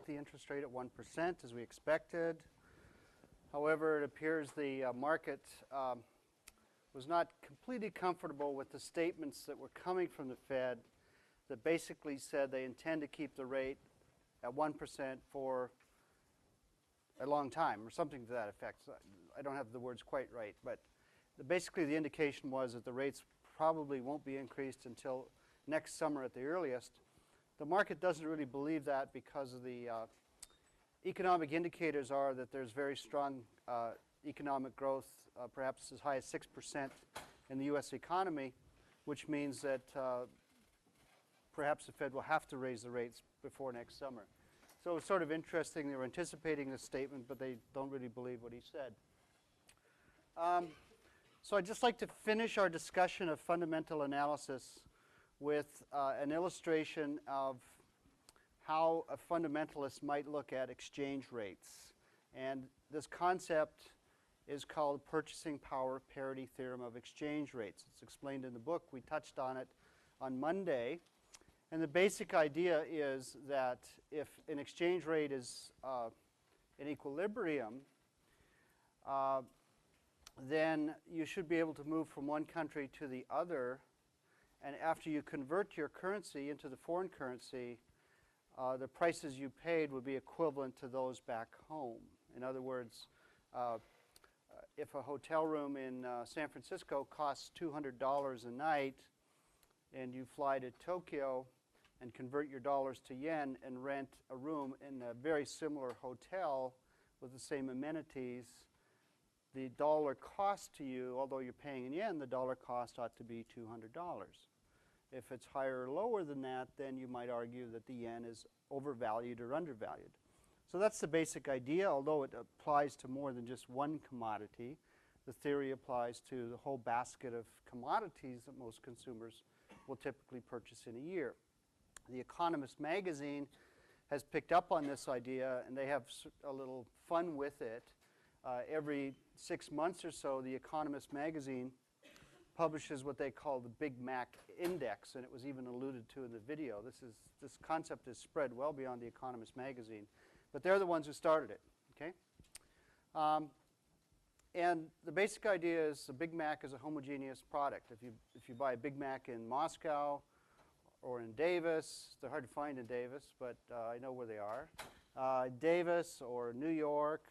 the interest rate at 1% as we expected. However, it appears the market was not completely comfortable with the statements that were coming from the Fed that basically said they intend to keep the rate at 1% for a long time, or something to that effect. I don't have the words quite right, but basically the indication was that the rates probably won't be increased until next summer at the earliest. The market doesn't really believe that because of the economic indicators are that there's very strong economic growth, perhaps as high as 6% in the U.S. economy, which means that perhaps the Fed will have to raise the rates before next summer. So it's sort of interesting. They were anticipating this statement, but they don't really believe what he said. So I'd just like to finish our discussion of fundamental analysis with an illustration of how a fundamentalist might look at exchange rates. And this concept is called purchasing power parity theorem of exchange rates. It's explained in the book. We touched on it on Monday. And the basic idea is that if an exchange rate is in equilibrium, then you should be able to move from one country to the other. And after you convert your currency into the foreign currency, the prices you paid would be equivalent to those back home. In other words, if a hotel room in San Francisco costs $200 a night and you fly to Tokyo and convert your dollars to yen and rent a room in a very similar hotel with the same amenities, the dollar cost to you, although you're paying in yen, the dollar cost ought to be $200. If it's higher or lower than that, then you might argue that the yen is overvalued or undervalued. So that's the basic idea, although it applies to more than just one commodity. The theory applies to the whole basket of commodities that most consumers will typically purchase in a year. The Economist magazine has picked up on this idea, and they have a little fun with it. Every 6 months or so, the Economist magazine publishes what they call the Big Mac Index, and it was even alluded to in the video. This concept is spread well beyond the Economist magazine. But they're the ones who started it, okay? And the basic idea is a Big Mac is a homogeneous product. If you buy a Big Mac in Moscow or in Davis, they're hard to find in Davis, but I know where they are. Davis or New York,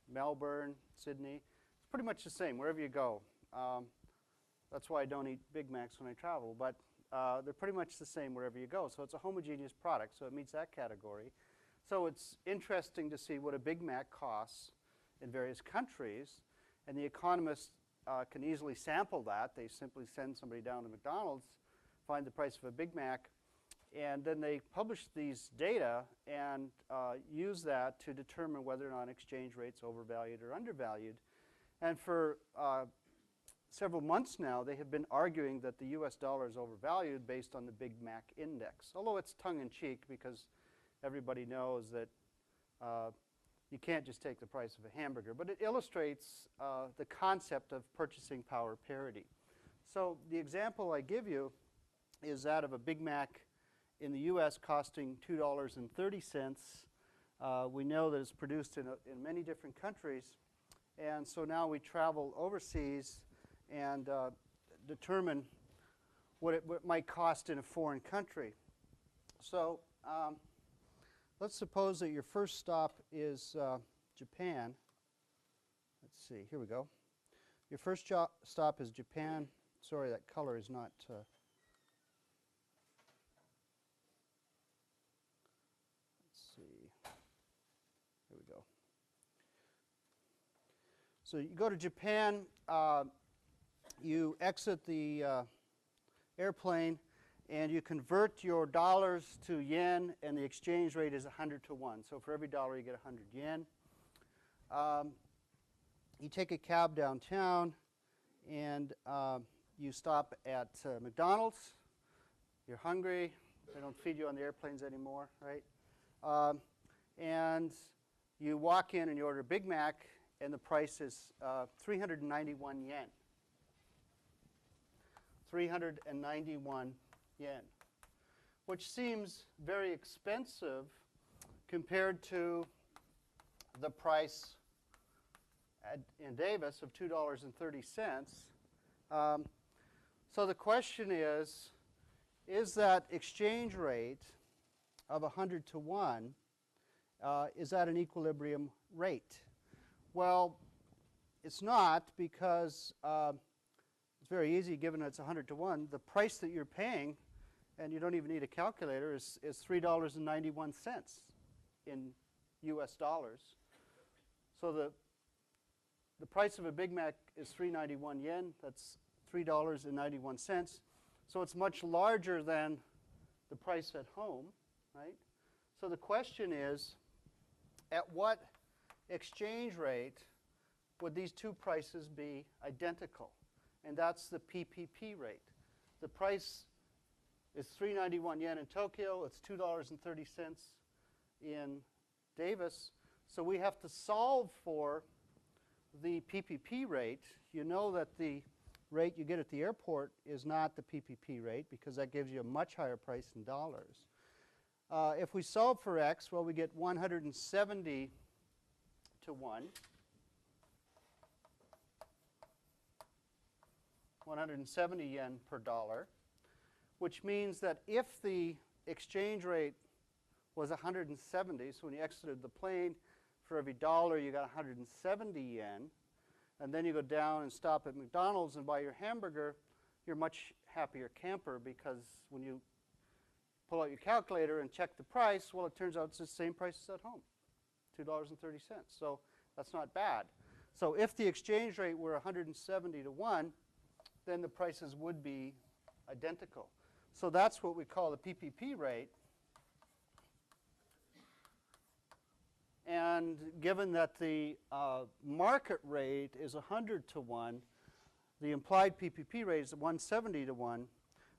Melbourne, Sydney, it's pretty much the same wherever you go. That's why I don't eat Big Macs when I travel, but they're pretty much the same wherever you go. So it's a homogeneous product, so it meets that category. So it's interesting to see what a Big Mac costs in various countries, and the economists can easily sample that. They simply send somebody down to McDonald's, find the price of a Big Mac, and then they publish these data and use that to determine whether or not exchange rates overvalued or undervalued. And for several months now, they have been arguing that the US dollar is overvalued based on the Big Mac Index, although it's tongue-in-cheek because everybody knows that you can't just take the price of a hamburger, but it illustrates the concept of purchasing power parity. So the example I give you is that of a Big Mac in the US costing $2.30. We know that it's produced in many different countries, and so now we travel overseas and determine what it might cost in a foreign country. So let's suppose that your first stop is Japan. Let's see, here we go. Your first stop is Japan. Sorry, that color is not... let's see. Here we go. So you go to Japan, you exit the airplane, and you convert your dollars to yen, and the exchange rate is 100 to 1. So for every dollar, you get 100 yen. You take a cab downtown, and you stop at McDonald's. You're hungry. They don't feed you on the airplanes anymore, right? And you walk in and you order a Big Mac, and the price is 391 yen. 391 yen, which seems very expensive compared to the price in Davis of $2.30. So the question is that exchange rate of 100 to 1, is that an equilibrium rate? Well, it's not, because it's very easy given it's 100 to 1. The price that you're paying, and you don't even need a calculator, is $3.91 in US dollars. So the price of a Big Mac is 391 yen. That's $3.91. So it's much larger than the price at home, right? So the question is, at what exchange rate would these two prices be identical? And that's the PPP rate. The price is 391 yen in Tokyo. It's $2.30 in Davis. So we have to solve for the PPP rate. You know that the rate you get at the airport is not the PPP rate, because that gives you a much higher price in dollars. If we solve for x, well, we get 170 to 1. 170 yen per dollar, which means that if the exchange rate was 170, so when you exited the plane, for every dollar you got 170 yen, and then you go down and stop at McDonald's and buy your hamburger, you're a much happier camper, because when you pull out your calculator and check the price, well, it turns out it's the same price as at home, $2.30. So that's not bad. So if the exchange rate were 170 to 1, then the prices would be identical. So that's what we call the PPP rate. And given that the market rate is 100 to 1, the implied PPP rate is 170 to 1,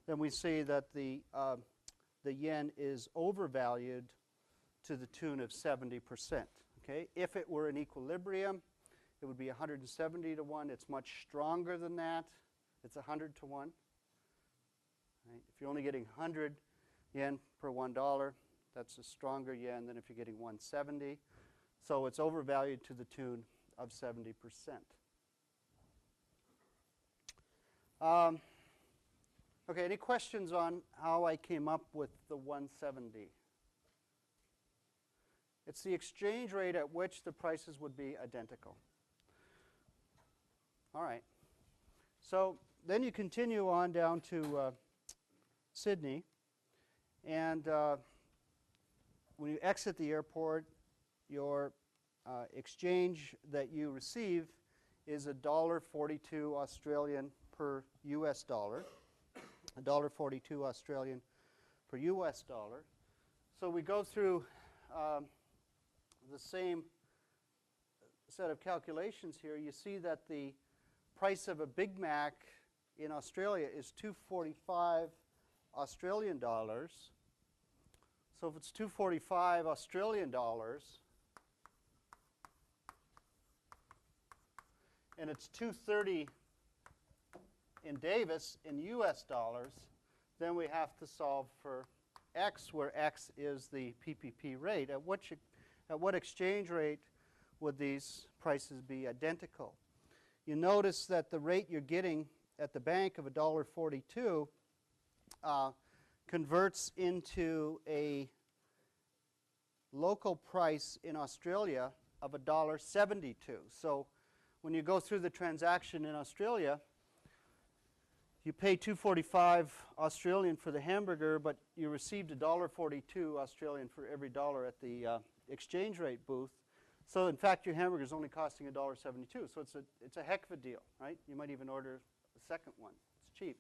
then we see that the yen is overvalued to the tune of 70%. Okay? If it were in equilibrium, it would be 170 to 1. It's much stronger than that. It's 100 to 1. Right? If you're only getting 100 yen per $1, that's a stronger yen than if you're getting 170. So it's overvalued to the tune of 70%. Okay, any questions on how I came up with the 170? It's the exchange rate at which the prices would be identical. All right. So then you continue on down to Sydney, and when you exit the airport, your exchange that you receive is $1.42 Australian per US dollar, $1.42 Australian per US dollar. So we go through the same set of calculations here. You see that the price of a Big Mac in Australia is $2.45 Australian dollars. So if it's $2.45 Australian dollars, and it's $2.30 in Davis in US dollars, then we have to solve for x, where x is the PPP rate. At what exchange rate would these prices be identical? You notice that the rate you're getting at the bank of $1.42 converts into a local price in Australia of $1.72. So when you go through the transaction in Australia, you pay $2.45 Australian for the hamburger, but you received $1.42 Australian for every dollar at the exchange rate booth. So in fact, your hamburger is only costing $1.72. So it's a heck of a deal, right? You might even order a second one. It's cheap.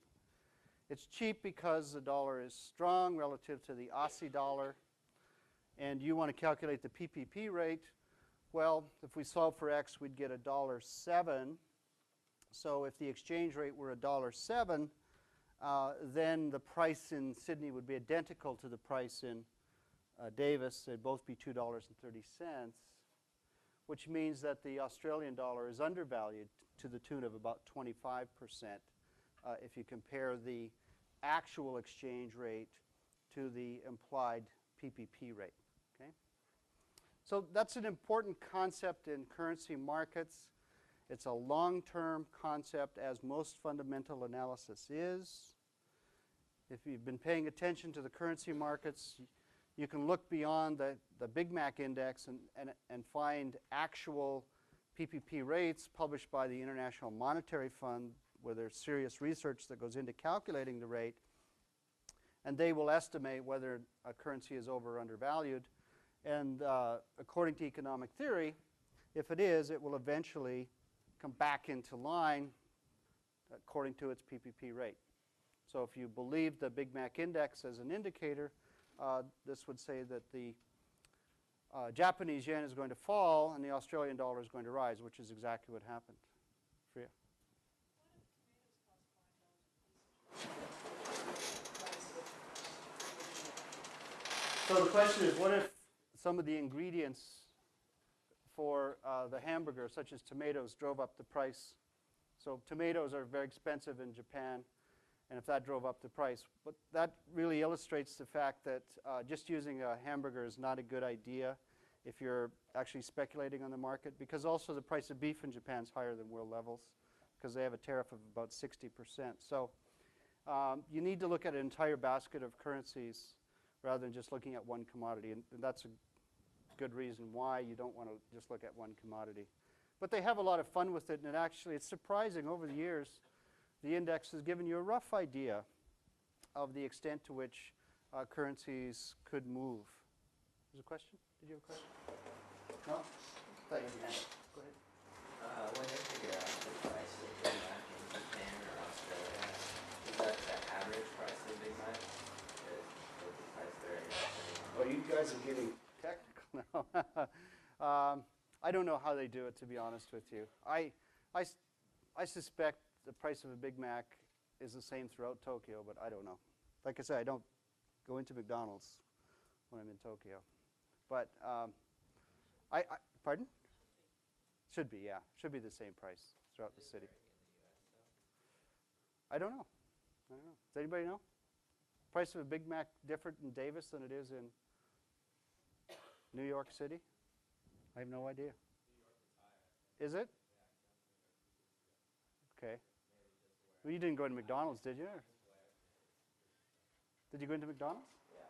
It's cheap because the dollar is strong relative to the Aussie dollar, and you want to calculate the PPP rate. Well, if we solve for x, we'd get $1.07. So if the exchange rate were $1.07, then the price in Sydney would be identical to the price in Davis. They'd both be $2.30, which means that the Australian dollar is undervalued to the tune of about 25% if you compare the actual exchange rate to the implied PPP rate. Okay? So that's an important concept in currency markets. It's a long-term concept, as most fundamental analysis is. If you've been paying attention to the currency markets, you can look beyond the Big Mac index and find actual PPP rates published by the International Monetary Fund, where there's serious research that goes into calculating the rate. And they will estimate whether a currency is over or undervalued. And according to economic theory, if it is, it will eventually come back into line according to its PPP rate. So if you believe the Big Mac index as an indicator, this would say that the Japanese yen is going to fall and the Australian dollar is going to rise, which is exactly what happened. Freya? So the question is, what if some of the ingredients for the hamburger, such as tomatoes, drove up the price? So tomatoes are very expensive in Japan, and if that drove up the price. But that really illustrates the fact that just using a hamburger is not a good idea if you're actually speculating on the market, because also the price of beef in Japan is higher than world levels because they have a tariff of about 60%. So you need to look at an entire basket of currencies rather than just looking at one commodity, and that's a good reason why you don't want to just look at one commodity. But they have a lot of fun with it, and it's surprising over the years. The index has given you a rough idea of the extent to which currencies could move. There's a question? Did you have a question? No? Thank you. Go ahead. When they figure out the price of Big Mac in Japan or Australia, is that the average price of Big Mac? Or the price very much? Oh, you guys are getting technical now. I don't know how they do it, to be honest with you. I suspect the price of a Big Mac is the same throughout Tokyo, but I don't know. Like I said, I don't go into McDonald's when I'm in Tokyo. But pardon? Should be, yeah. Should be the same price throughout the city. I don't know. Does anybody know? Price of a Big Mac different in Davis than it is in New York City? I have no idea. Is it? Okay. Well, you didn't go to McDonald's, did you? Did you go into McDonald's? Yeah,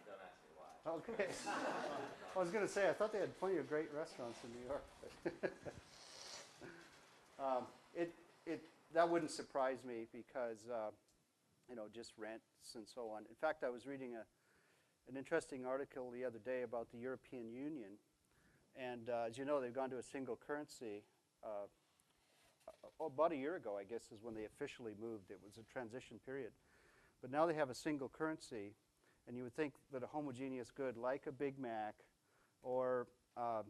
don't ask me why. Okay. I was going to say, I thought they had plenty of great restaurants in New York. That wouldn't surprise me because, just rents and so on. In fact, I was reading an interesting article the other day about the European Union. And as you know, they've gone to a single currency. About a year ago, I guess, is when they officially moved. It was a transition period. But now they have a single currency. And you would think that a homogeneous good like a Big Mac or a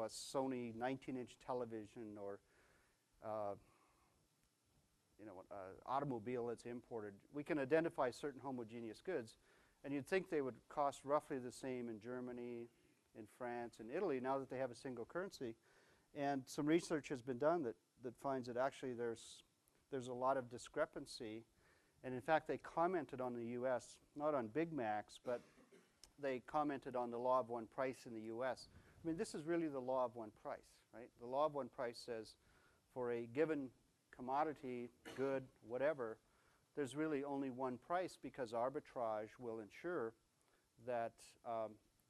Sony 19-inch television or automobile that's imported, we can identify certain homogeneous goods. And you'd think they would cost roughly the same in Germany, in France, and Italy, now that they have a single currency. And some research has been done that finds that actually there's a lot of discrepancy. And in fact, they commented on the U.S., not on Big Macs, but they commented on the law of one price in the U.S. I mean, this is really the law of one price, right? The law of one price says for a given commodity, good, whatever, there's really only one price because arbitrage will ensure that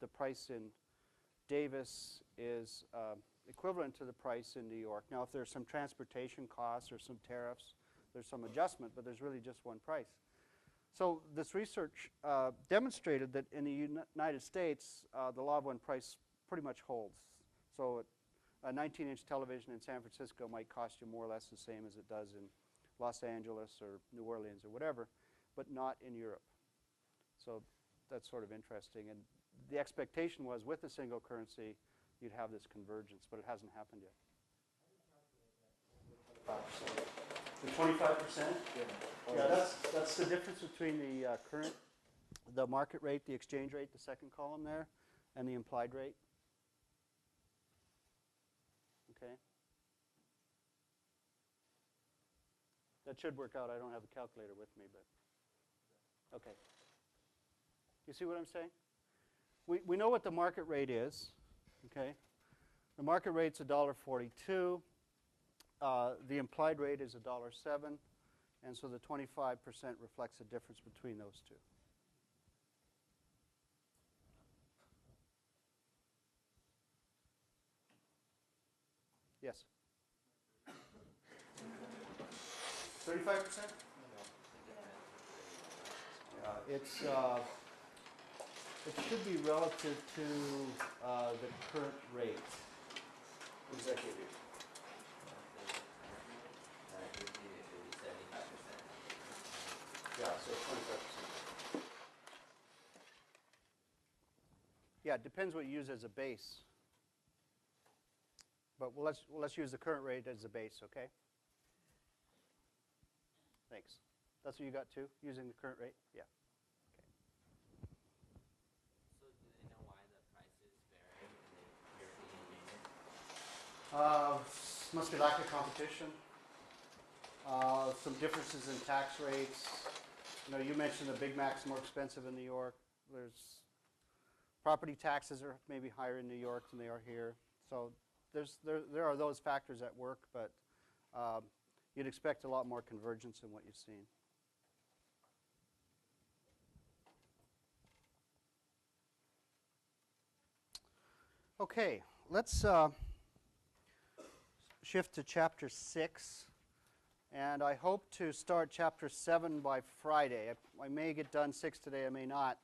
the price in Davis is equivalent to the price in New York. Now, if there's some transportation costs or some tariffs, there's some adjustment, but there's really just one price. So this research demonstrated that in the United States, the law of one price pretty much holds. So a 19-inch television in San Francisco might cost you more or less the same as it does in Los Angeles or New Orleans or whatever, but not in Europe. So that's sort of interesting. And the expectation was with a single currency, you'd have this convergence, but it hasn't happened yet. The 25%? Yeah, that's the difference between the market rate, the exchange rate, the second column there, and the implied rate. Okay. That should work out. I don't have a calculator with me, but okay. You see what I'm saying? We know what the market rate is, Okay, the market rate's $1.42. The implied rate is $1.07, and so the 25% reflects the difference between those two. Yes. 35%? It's it should be relative to the current rate. What does that give you? That would be 75%. Yeah, so 25%. Yeah, it depends what you use as a base. But let's use the current rate as a base, okay? Thanks. That's what you got too, using the current rate? Yeah. So do they know why the prices vary in the European Union? Must be lack of competition. Some differences in tax rates. You know, you mentioned the Big Mac's more expensive in New York. There's property taxes are maybe higher in New York than they are here. So there are those factors at work, but you'd expect a lot more convergence than what you've seen. Okay, let's shift to Chapter 6. And I hope to start Chapter 7 by Friday. I may get done 6 today, I may not.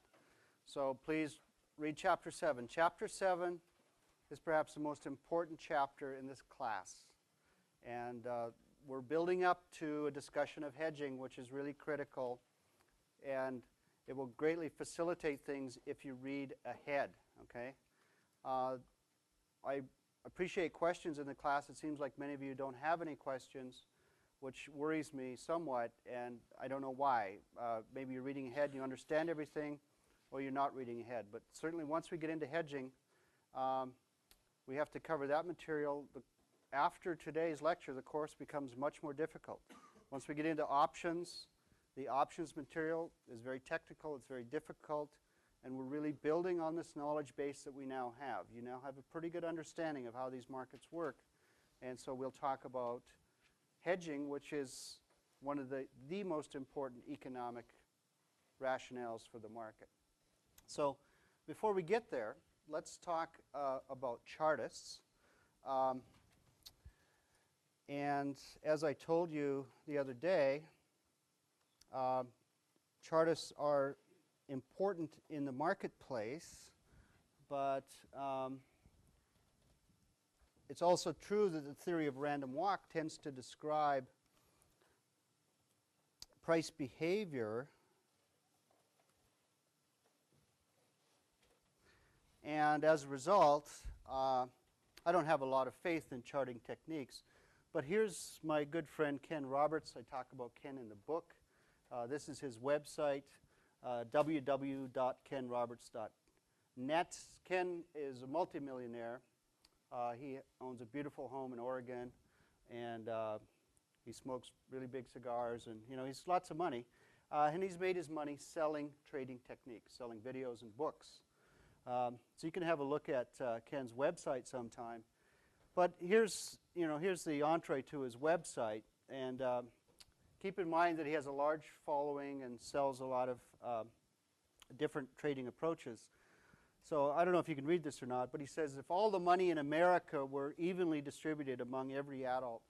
So please read Chapter 7. Chapter 7 is perhaps the most important chapter in this class. And we're building up to a discussion of hedging, which is really critical. And it will greatly facilitate things if you read ahead, okay? I appreciate questions in the class. It seems like many of you don't have any questions, which worries me somewhat, and I don't know why. Maybe you're reading ahead and you understand everything, or you're not reading ahead. But certainly once we get into hedging, we have to cover that material. After today's lecture, the course becomes much more difficult. Once we get into options, the options material is very technical, it's very difficult, and we're really building on this knowledge base that we now have. You now have a pretty good understanding of how these markets work, and so we'll talk about hedging, which is one of the most important economic rationales for the market. So before we get there, let's talk about chartists. And as I told you the other day, chartists are important in the marketplace, but it's also true that the theory of random walk tends to describe price behavior, and as a result, I don't have a lot of faith in charting techniques. But here's my good friend Ken Roberts. I talk about Ken in the book. This is his website, www.kenroberts.net. Ken is a multimillionaire. He owns a beautiful home in Oregon, and he smokes really big cigars, and he's lots of money. And he's made his money selling trading techniques, selling videos and books. So you can have a look at Ken's website sometime. But here's the entree to his website, and keep in mind that he has a large following and sells a lot of different trading approaches. So I don't know if you can read this or not, but he says if all the money in America were evenly distributed among every adult,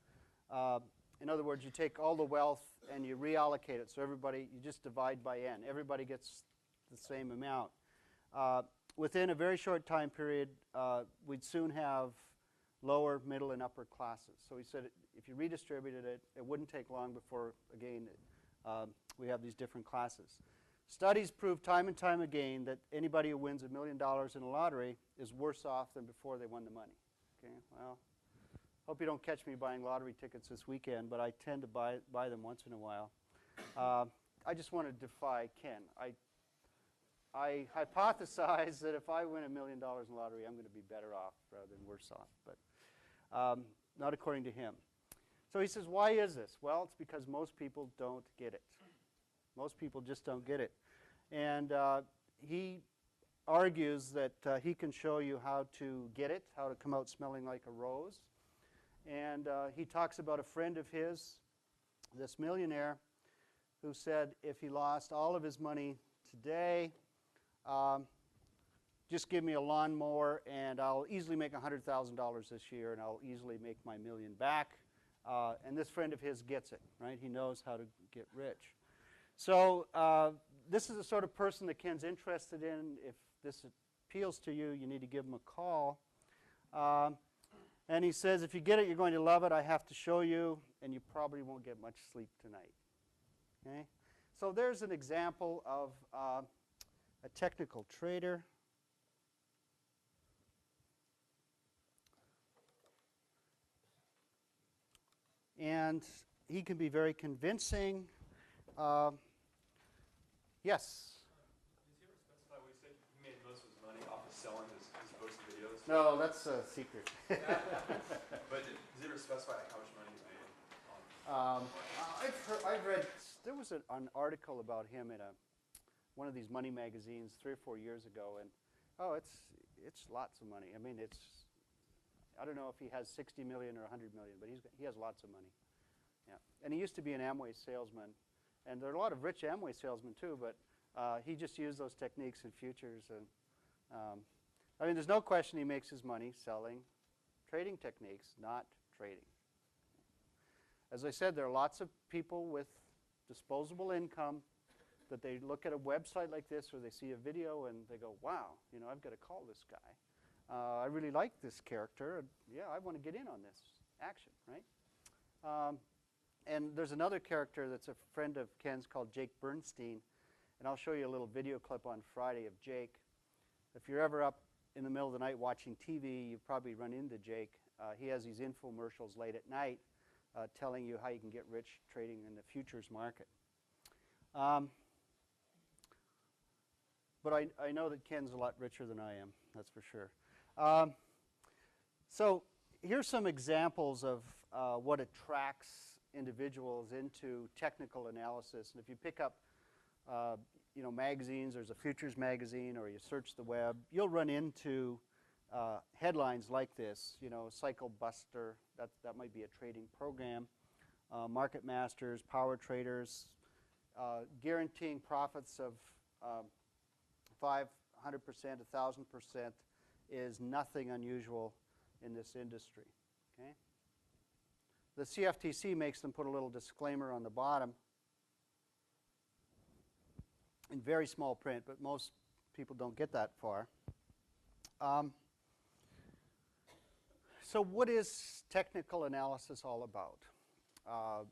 in other words, you take all the wealth and you reallocate it, so you just divide by n. Everybody gets the same amount. Within a very short time period, we'd soon have lower, middle, and upper classes. So he said if you redistributed it, it wouldn't take long before, again, we have these different classes. Studies prove time and time again that anybody who wins $1 million in a lottery is worse off than before they won the money. Okay, well, hope you don't catch me buying lottery tickets this weekend, but I tend to buy them once in a while. I just want to defy Ken. I hypothesize that if I win $1 million in lottery, I'm going to be better off rather than worse off, but not according to him. So he says, why is this? Well, it's because most people don't get it. Most people just don't get it. And he argues that he can show you how to get it, how to come out smelling like a rose. And he talks about a friend of his, this millionaire, who said if he lost all of his money today, just give me a lawnmower and I'll easily make $100,000 this year and I'll easily make my million back. And this friend of his gets it, right? He knows how to get rich. So this is the sort of person that Ken's interested in. If this appeals to you, you need to give him a call. And he says, if you get it, you're going to love it. I have to show you, and you probably won't get much sleep tonight. Okay? So there's an example of a technical trader. And he can be very convincing. Yes? Does he ever specify what he said he made most of his money off of selling his posted videos? No, that's a secret. But does he ever specify how much money he made on I've read, there was an article about him in one of these money magazines 3 or 4 years ago, and it's lots of money. I mean, I don't know if he has 60 million or 100 million, but he has lots of money. Yeah, and he used to be an Amway salesman, and there are a lot of rich Amway salesmen too, but he just used those techniques in futures. And I mean, there's no question he makes his money selling trading techniques, not trading. As I said, there are lots of people with disposable income that they look at a website like this or they see a video and they go, wow, you know, I've got to call this guy. I really like this character. And yeah, I want to get in on this action, right? And there's another character that's a friend of Ken's called Jake Bernstein. And I'll show you a little video clip on Friday of Jake. If you're ever up in the middle of the night watching TV, you've probably run into Jake. He has these infomercials late at night telling you how you can get rich trading in the futures market. But I know that Ken's a lot richer than I am, that's for sure. So here's some examples of what attracts individuals into technical analysis. And if you pick up you know, magazines, there's a futures magazine, or you search the web, you'll run into headlines like this, you know, Cycle Buster, that might be a trading program, Market Masters, Power Traders, guaranteeing profits of 500%, 1,000% is nothing unusual in this industry. Okay? The CFTC makes them put a little disclaimer on the bottom in very small print, but most people don't get that far. So what is technical analysis all about? I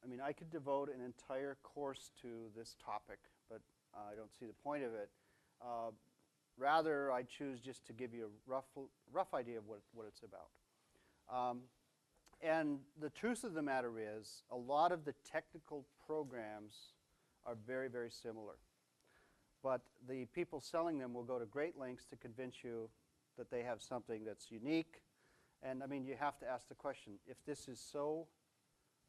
mean, I could devote an entire course to this topic, but I don't see the point of it. Rather, I choose just to give you a rough idea of what it's about. And the truth of the matter is, a lot of the technical programs are very, very similar. But the people selling them will go to great lengths to convince you that they have something that's unique. And I mean, you have to ask the question, if this is so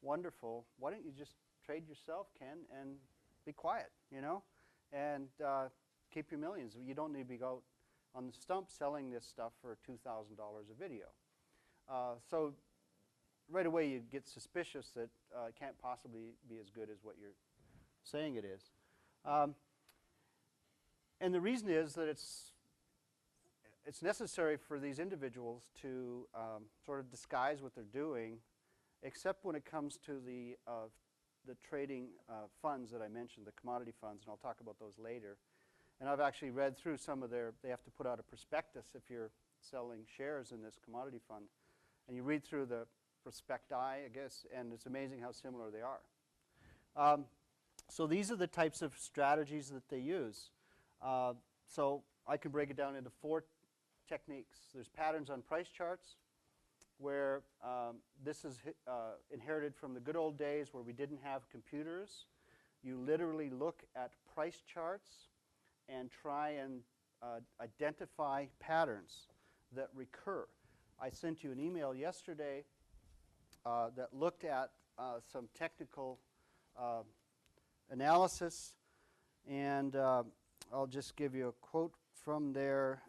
wonderful, why don't you just trade yourself, Ken, and be quiet, you know, and keep your millions. You don't need to be out on the stump selling this stuff for $2,000 a video. So right away you get suspicious that it can't possibly be as good as what you're saying it is. And the reason is that it's necessary for these individuals to sort of disguise what they're doing, except when it comes to the trading funds that I mentioned, the commodity funds, and I'll talk about those later. And I've actually read through some of they have to put out a prospectus if you're selling shares in this commodity fund. And you read through the prospecti, I guess, and it's amazing how similar they are. So these are the types of strategies that they use. So I can break it down into 4 techniques. There's patterns on price charts, where this is inherited from the good old days where we didn't have computers. You literally look at price charts and try and identify patterns that recur. I sent you an email yesterday that looked at some technical analysis, and I'll just give you a quote from there.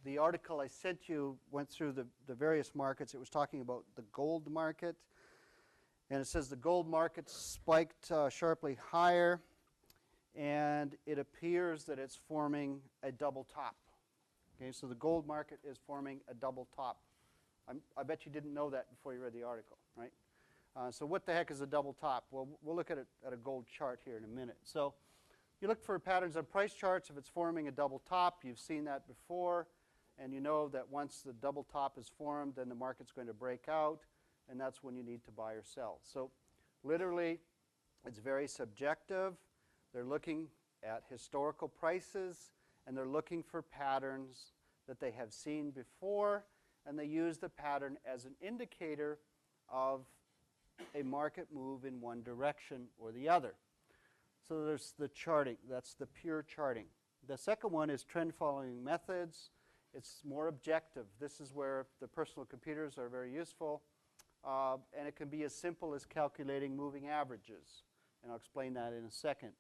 The article I sent you went through the various markets. It was talking about the gold market. And it says the gold market spiked sharply higher, and it appears that it's forming a double top. Okay, so the gold market is forming a double top. I bet you didn't know that before you read the article, right? So what the heck is a double top? Well, we'll look at it at a gold chart here in a minute. So you look for patterns on price charts. If it's forming a double top, you've seen that before, and you know that once the double top is formed, then the market's going to break out, and that's when you need to buy or sell. So literally, it's very subjective. They're looking at historical prices, and they're looking for patterns that they have seen before, and they use the pattern as an indicator of a market move in one direction or the other. So there's the charting. That's the pure charting. The second one is trend following methods. It's more objective. This is where the personal computers are very useful. And it can be as simple as calculating moving averages. And I'll explain that in a second.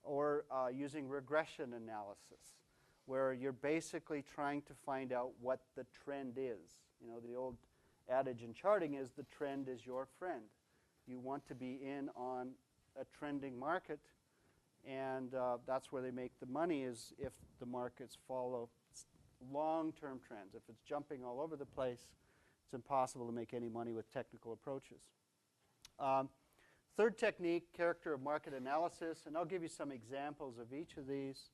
Or using regression analysis, where you're basically trying to find out what the trend is. You know, the old adage in charting is the trend is your friend. You want to be in on a trending market, and that's where they make the money, is if the markets follow long-term trends. If it's jumping all over the place, it's impossible to make any money with technical approaches. Third technique, character of market analysis, and I'll give you some examples of each of these.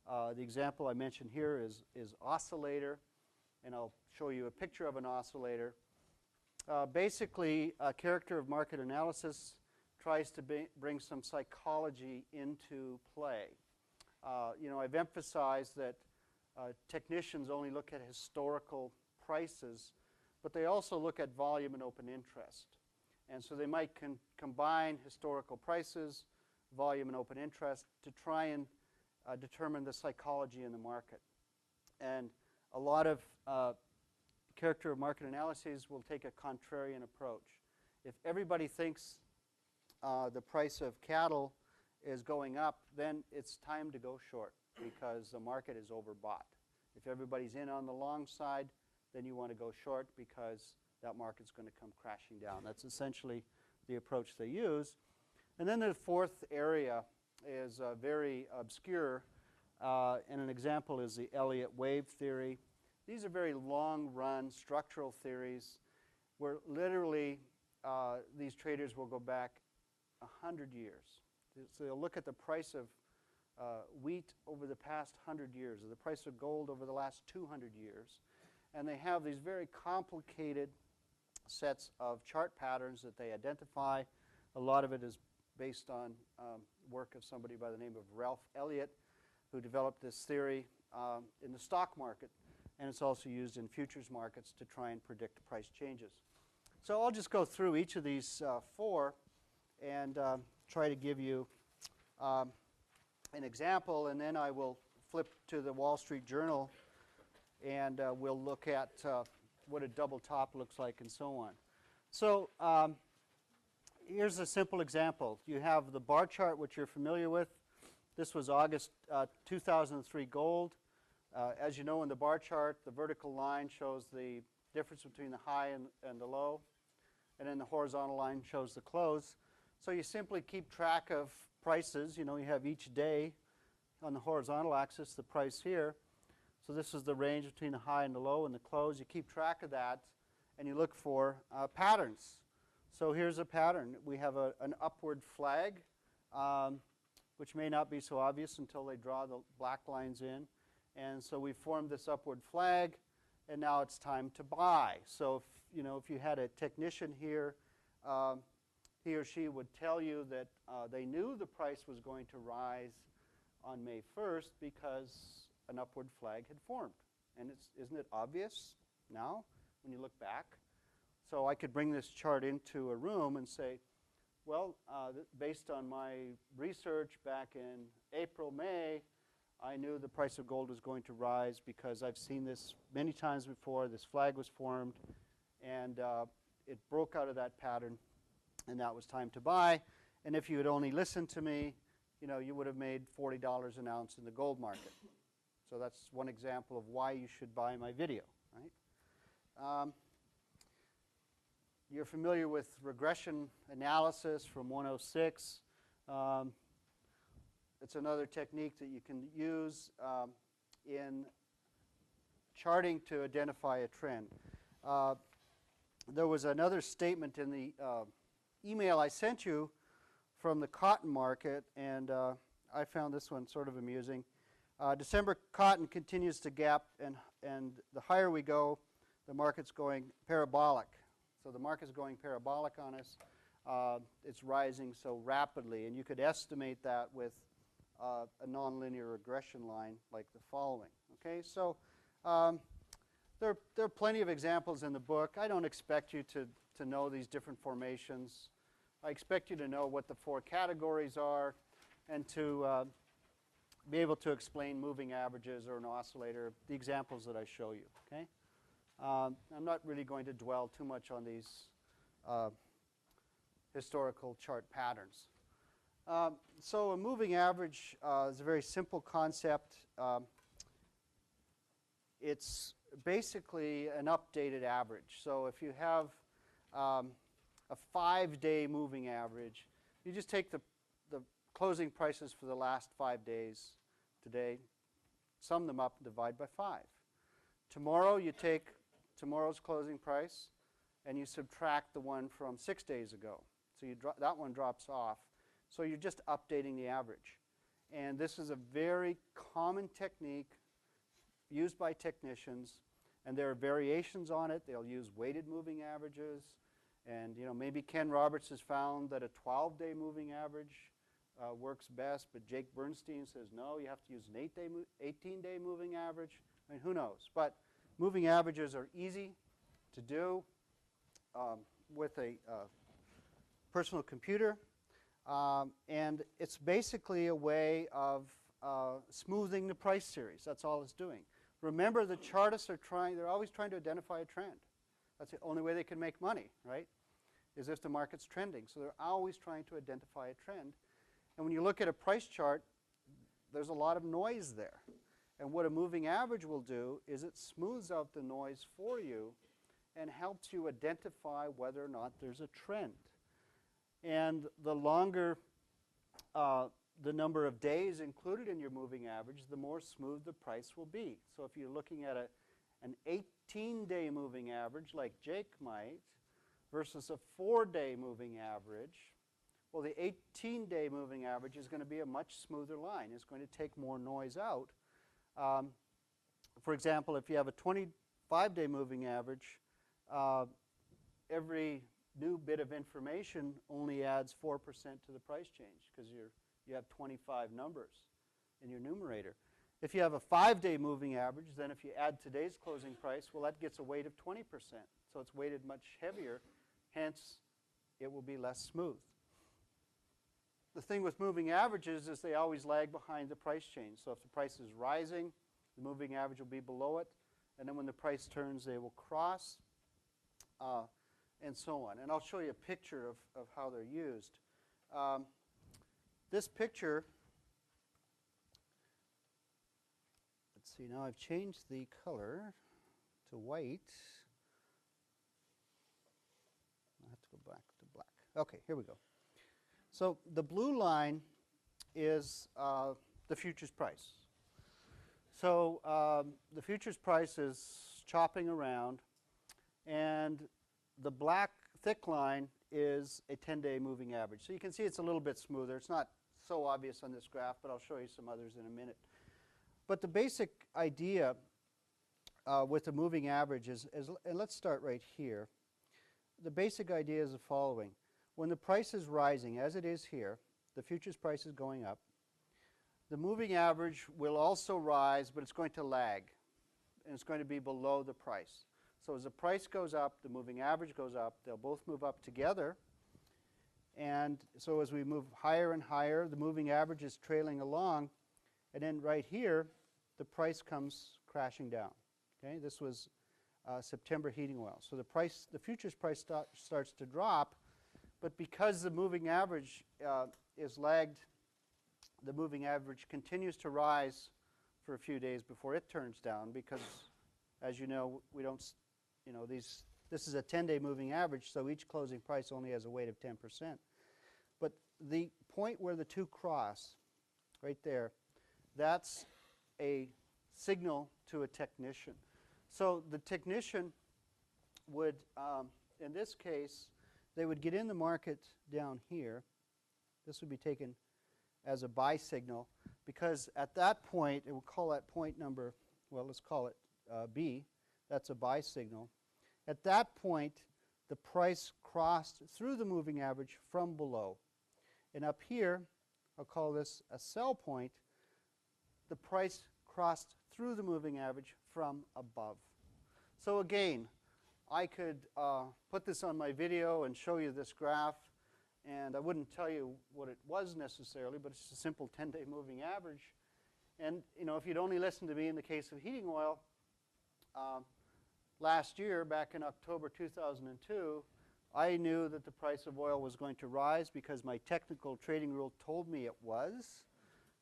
The example I mentioned here is oscillator, and I'll show you a picture of an oscillator. Basically, a character of market analysis tries to bring some psychology into play. You know, I've emphasized that technicians only look at historical prices, but they also look at volume and open interest. And so they might combine historical prices, volume, and open interest to try and determine the psychology in the market. And a lot of character of market analyses will take a contrarian approach. If everybody thinks the price of cattle is going up, then it's time to go short because the market is overbought. If everybody's in on the long side, then you want to go short because that market's going to come crashing down. That's essentially the approach they use. And then the fourth area is very obscure, and an example is the Elliott wave theory. These are very long-run structural theories where literally these traders will go back 100 years. So they'll look at the price of wheat over the past 100 years, or the price of gold over the last 200 years, and they have these very complicated sets of chart patterns that they identify. A lot of it is based on work of somebody by the name of Ralph Elliott, who developed this theory in the stock market, and it's also used in futures markets to try and predict price changes. So I'll just go through each of these four and try to give you an example, and then I will flip to the Wall Street Journal and we'll look at what a double top looks like and so on. So here's a simple example. You have the bar chart, which you're familiar with. This was August 2003 gold. As you know, in the bar chart, the vertical line shows the difference between the high and the low, and then the horizontal line shows the close. So you simply keep track of prices. You know, you have each day on the horizontal axis, the price here. So this is the range between the high and the low and the close. You keep track of that, and you look for patterns. So here's a pattern. We have an upward flag, which may not be so obvious until they draw the black lines in. And so we formed this upward flag, and now it's time to buy. So if you had a technician here, he or she would tell you that they knew the price was going to rise on May 1st because an upward flag had formed. And isn't it obvious now when you look back? So I could bring this chart into a room and say, well, based on my research back in April, May, I knew the price of gold was going to rise because I've seen this many times before. This flag was formed, and it broke out of that pattern, and that was time to buy. And if you had only listened to me, you know, you would have made $40 an ounce in the gold market. So that's one example of why you should buy my video, right? You're familiar with regression analysis from 106. It's another technique that you can use in charting to identify a trend. There was another statement in the email I sent you from the cotton market, and I found this one sort of amusing. December cotton continues to gap, and the higher we go, the market's going parabolic. So the market's going parabolic on us. It's rising so rapidly, and you could estimate that with a nonlinear regression line like the following. Okay, so there are plenty of examples in the book. I don't expect you to know these different formations. I expect you to know what the 4 categories are and to be able to explain moving averages or an oscillator, the examples that I show you. Okay, I'm not really going to dwell too much on these historical chart patterns. So a moving average is a very simple concept. It's basically an updated average. So if you have a 5-day moving average, you just take the closing prices for the last 5 days today, sum them up, and divide by 5. Tomorrow you take tomorrow's closing price and you subtract the one from 6 days ago. So that one drops off. So you're just updating the average. And this is a very common technique used by technicians, and there are variations on it. They'll use weighted moving averages, and you know, maybe Ken Roberts has found that a 12-day moving average works best, but Jake Bernstein says no, you have to use an 18-day moving average. I mean, who knows? But moving averages are easy to do with a personal computer, and it's basically a way of smoothing the price series. That's all it's doing. Remember, the chartists they're always trying to identify a trend. That's the only way they can make money, right, is if the market's trending. So they're always trying to identify a trend. And when you look at a price chart, there's a lot of noise there. And what a moving average will do is it smooths out the noise for you and helps you identify whether or not there's a trend. And the longer the number of days included in your moving average, the more smooth the price will be. So if you're looking at an 18-day moving average like Jake might versus a 4-day moving average, well, the 18-day moving average is going to be a much smoother line. It's going to take more noise out. For example, if you have a 25-day moving average, every new bit of information only adds 4% to the price change because you have 25 numbers in your numerator. If you have a 5-day moving average, then if you add today's closing price, well, that gets a weight of 20%. So it's weighted much heavier, hence it will be less smooth. The thing with moving averages is they always lag behind the price change. So if the price is rising, the moving average will be below it, and then when the price turns, they will cross, and so on. And I'll show you a picture of how they're used. This picture, let's see, now I've changed the color to white. I have to go back to black. Okay, here we go. So the blue line is the futures price. So the futures price is chopping around, and the black thick line is a 10-day moving average. So you can see it's a little bit smoother. It's not so obvious on this graph, but I'll show you some others in a minute. But the basic idea with the moving average is, and let's start right here. The basic idea is the following. When the price is rising, as it is here, the futures price is going up. The moving average will also rise, but it's going to lag, and it's going to be below the price. So as the price goes up, the moving average goes up. They'll both move up together. And so as we move higher and higher, the moving average is trailing along. And then right here, the price comes crashing down. Okay, this was September heating oil. So the futures price starts to drop. But because the moving average is lagged the moving average continues to rise for a few days before it turns down because, as you know, we don't, this is a 10-day moving average, so each closing price only has a weight of 10%. But the point where the two cross, right there, that's a signal to a technician. So the technician would, in this case, they would get in the market down here. This would be taken as a buy signal because at that point, we'll call that point number, well, let's call it B. That's a buy signal. At that point, the price crossed through the moving average from below. And up here, I'll call this a sell point. The price crossed through the moving average from above. So again, I could put this on my video and show you this graph, and I wouldn't tell you what it was necessarily, but it's a simple 10-day moving average. And if you'd only listened to me in the case of heating oil, last year, back in October 2002, I knew that the price of oil was going to rise because my technical trading rule told me it was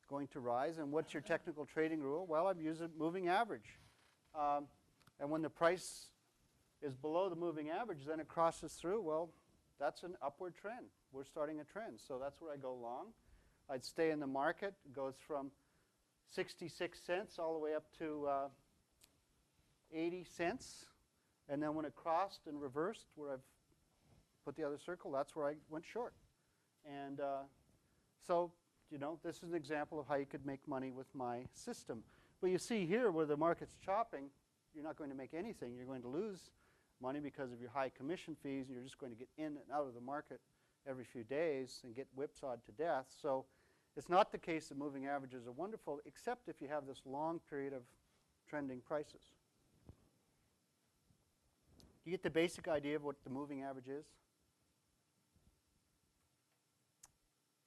going to rise. And what's your technical trading rule? Well, I've used a moving average. And when the price is below the moving average, then it crosses through. Well, that's an upward trend. We're starting a trend. So that's where I go long. I'd stay in the market. It goes from 66 cents all the way up to 80 cents. And then when it crossed and reversed, where I've put the other circle, that's where I went short. And so, this is an example of how you could make money with my system. But you see here where the market's chopping, you're not going to make anything. You're going to lose money because of your high commission fees, and you're just going to get in and out of the market every few days and get whipsawed to death. So it's not the case that moving averages are wonderful, except if you have this long period of trending prices. Do you get the basic idea of what the moving average is?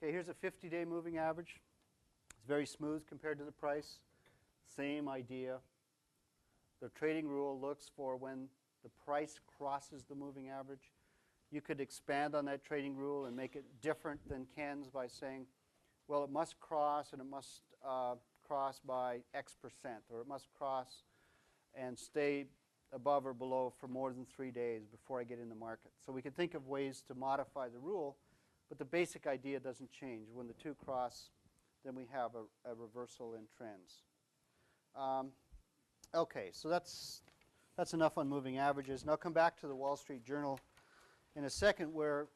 Okay, here's a 50-day moving average. It's very smooth compared to the price. Same idea. The trading rule looks for when the price crosses the moving average. You could expand on that trading rule and make it different than Ken's by saying, well, it must cross and it must cross by X%, or it must cross and stay above or below for more than 3 days before I get in the market. So we could think of ways to modify the rule, but the basic idea doesn't change. When the two cross, then we have a reversal in trends. Okay, so that's enough on moving averages. And I'll come back to the Wall Street Journal in a second where,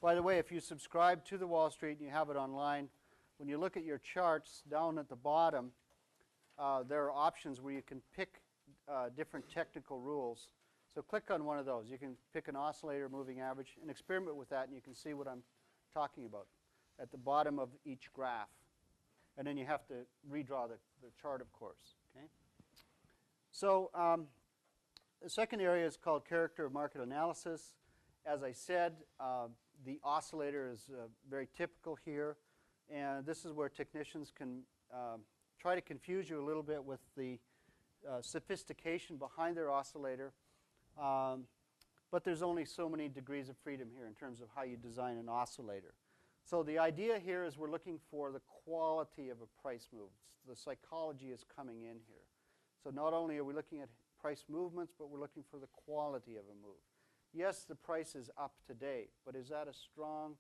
by the way, if you subscribe to the Wall Street and you have it online, when you look at your charts down at the bottom, there are options where you can pick different technical rules. So click on one of those. You can pick an oscillator, moving average, and experiment with that, and you can see what I'm talking about at the bottom of each graph. And then you have to redraw the chart, of course. Okay? So the second area is called character of market analysis. As I said, the oscillator is very typical here. And this is where technicians can try to confuse you a little bit with the sophistication behind their oscillator. But there's only so many degrees of freedom here in terms of how you design an oscillator. So the idea here is we're looking for the quality of a price move. The psychology is coming in here. So not only are we looking at price movements, but we're looking for the quality of a move. Yes, the price is up today, but is that a strong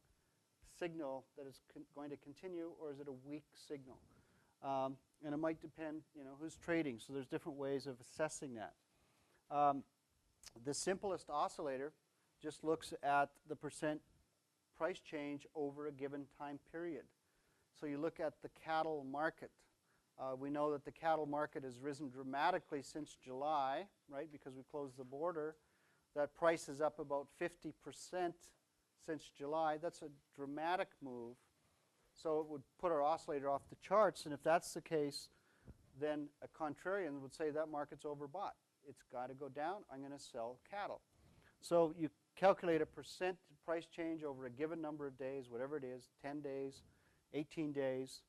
signal that is going to continue, or is it a weak signal? And it might depend, who's trading. So there's different ways of assessing that. The simplest oscillator just looks at the percent price change over a given time period. So you look at the cattle market. We know that the cattle market has risen dramatically since July, right, because we closed the border. That price is up about 50% since July. That's a dramatic move. So it would put our oscillator off the charts, and if that's the case, then a contrarian would say that market's overbought. It's got to go down. I'm going to sell cattle. So you calculate a percent price change over a given number of days, whatever it is, 10 days, 18 days.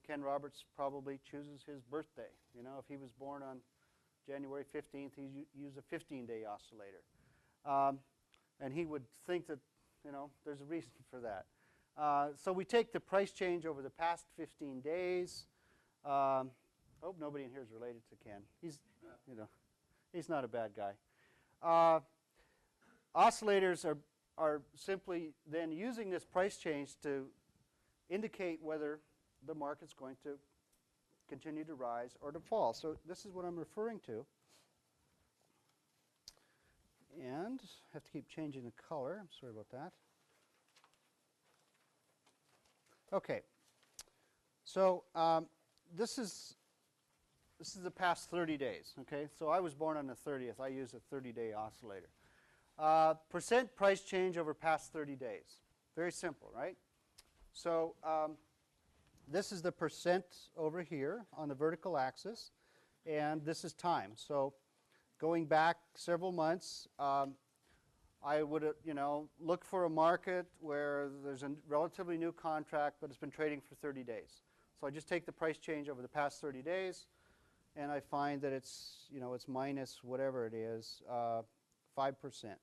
Ken Roberts probably chooses his birthday. If he was born on January 15th, he'd use a 15-day oscillator. And he would think that, there's a reason for that. So we take the price change over the past 15 days. Hope nobody in here is related to Ken. He's not a bad guy. Oscillators are simply then using this price change to indicate whether the market's going to continue to rise or to fall. So this is what I'm referring to. And I have to keep changing the color. I'm sorry about that. Okay. So this is the past 30 days. Okay. So I was born on the 30th. I use a 30-day oscillator. Percent price change over past 30 days. Very simple, right? So this is the percent over here on the vertical axis, and this is time. So going back several months, I would look for a market where there's a relatively new contract, but it's been trading for 30 days. So I just take the price change over the past 30 days, and I find that it's minus whatever it is, 5%.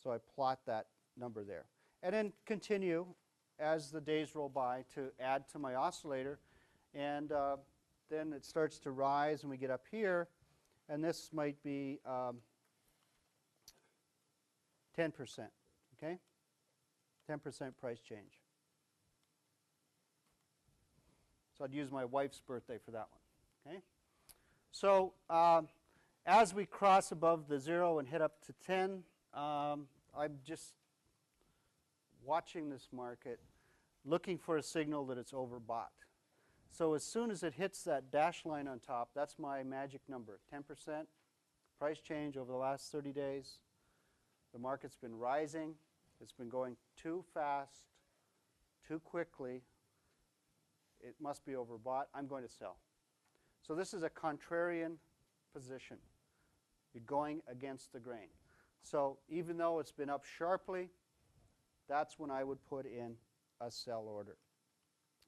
So I plot that number there. And then continue as the days roll by to add to my oscillator. And then it starts to rise, and we get up here. And this might be 10%, okay? 10% price change. So I'd use my wife's birthday for that one, okay? So as we cross above the 0 and head up to 10, I'm just watching this market, looking for a signal that it's overbought. So as soon as it hits that dashed line on top, that's my magic number, 10% price change over the last 30 days. The market's been rising. It's been going too fast, too quickly. It must be overbought. I'm going to sell. So this is a contrarian position. You're going against the grain. So even though it's been up sharply, that's when I would put in a sell order.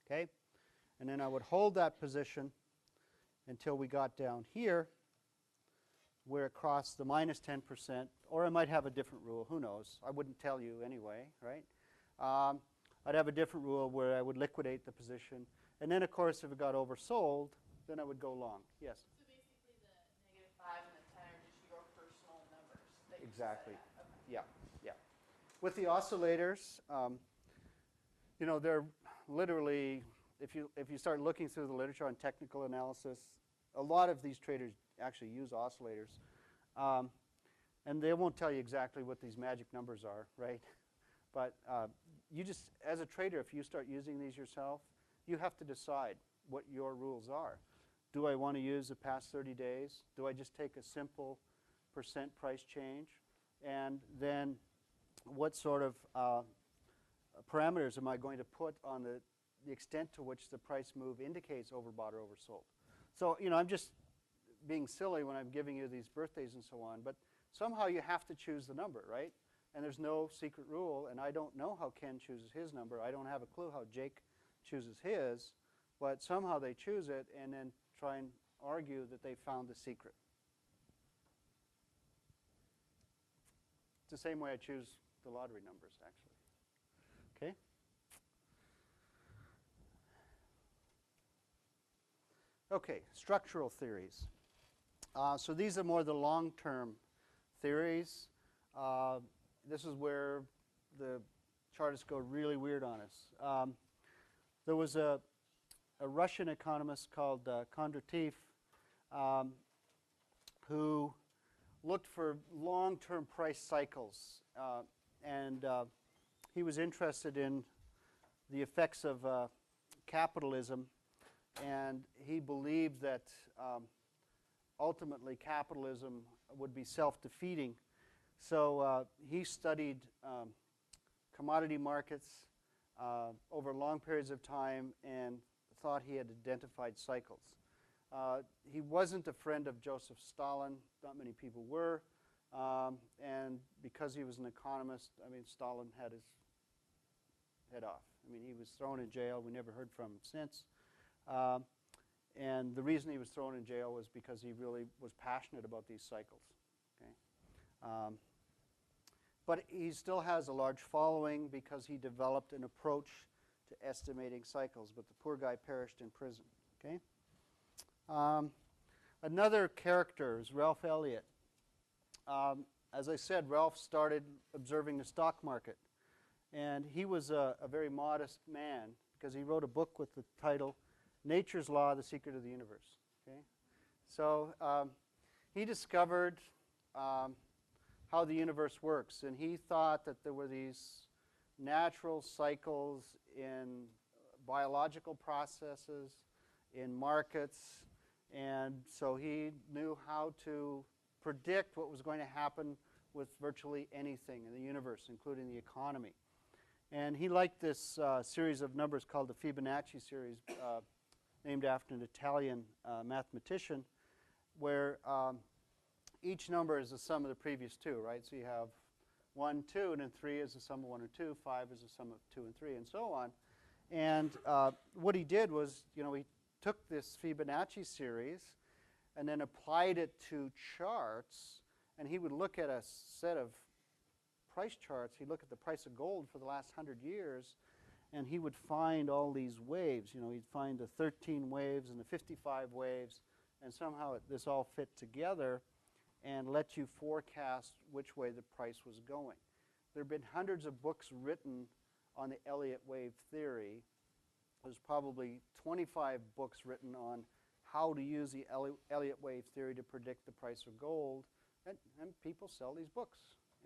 Okay? And then I would hold that position until we got down here where it crossed the minus 10%, or I might have a different rule. Who knows? I wouldn't tell you anyway, right? I'd have a different rule where I would liquidate the position. And then, of course, if it got oversold, then I would go long. Yes? So basically the -5 and the 10 are just your personal numbers that you Exactly. set at. Okay. Yeah, yeah. With the oscillators, they're literally, if you start looking through the literature on technical analysis, a lot of these traders actually use oscillators. And they won't tell you exactly what these magic numbers are, right? But you just, as a trader, if you start using these yourself, you have to decide what your rules are. Do I want to use the past 30 days? Do I just take a simple percent price change? And then what sort of parameters am I going to put on the extent to which the price move indicates overbought or oversold? So, I'm just being silly when I'm giving you these birthdays and so on, but somehow you have to choose the number, right? And there's no secret rule, and I don't know how Ken chooses his number. I don't have a clue how Jake chooses his, but somehow they choose it and then try and argue that they found the secret. It's the same way I choose the lottery numbers, actually. Okay? Okay, structural theories. So these are more the long-term theories. This is where the chartists go really weird on us. There was a Russian economist called Kondratieff who looked for long-term price cycles, and he was interested in the effects of capitalism, and he believed that ultimately capitalism would be self-defeating. So he studied commodity markets over long periods of time and thought he had identified cycles. He wasn't a friend of Joseph Stalin. Not many people were. And because he was an economist, Stalin had his head off. He was thrown in jail. We never heard from him since. And the reason he was thrown in jail was because he really was passionate about these cycles. Okay? but he still has a large following because he developed an approach to estimating cycles. But the poor guy perished in prison. Okay. Another character is Ralph Elliott. As I said, Ralph started observing the stock market. And he was a very modest man because he wrote a book with the title, Nature's Law, The Secret of the Universe. Okay? So he discovered how the universe works. And he thought that there were these natural cycles in biological processes, in markets. And so he knew how to predict what was going to happen with virtually anything in the universe, including the economy. And he liked this series of numbers called the Fibonacci series, named after an Italian mathematician, where each number is the sum of the previous two, right? So you have 1, 2, and then 3 is the sum of 1 and 2, 5 is the sum of 2 and 3, and so on. And what he did was, he took this Fibonacci series and then applied it to charts, and he would look at a set of price charts. He'd look at the price of gold for the last 100 years, and he would find all these waves. He'd find the 13 waves and the 55 waves, and somehow this all fit together and let you forecast which way the price was going. There have been hundreds of books written on the Elliott wave theory. There's probably 25 books written on how to use the Elliott wave theory to predict the price of gold, and people sell these books.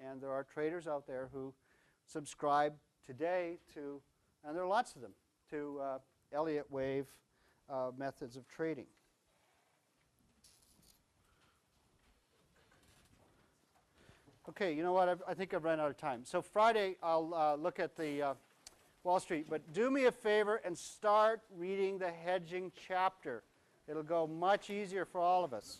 And there are traders out there who subscribe today to, and there are lots of them, to Elliott wave methods of trading. Okay, you know what? I think I've run out of time. So Friday, I'll look at the Wall Street. But do me a favor and start reading the hedging chapter. It'll go much easier for all of us.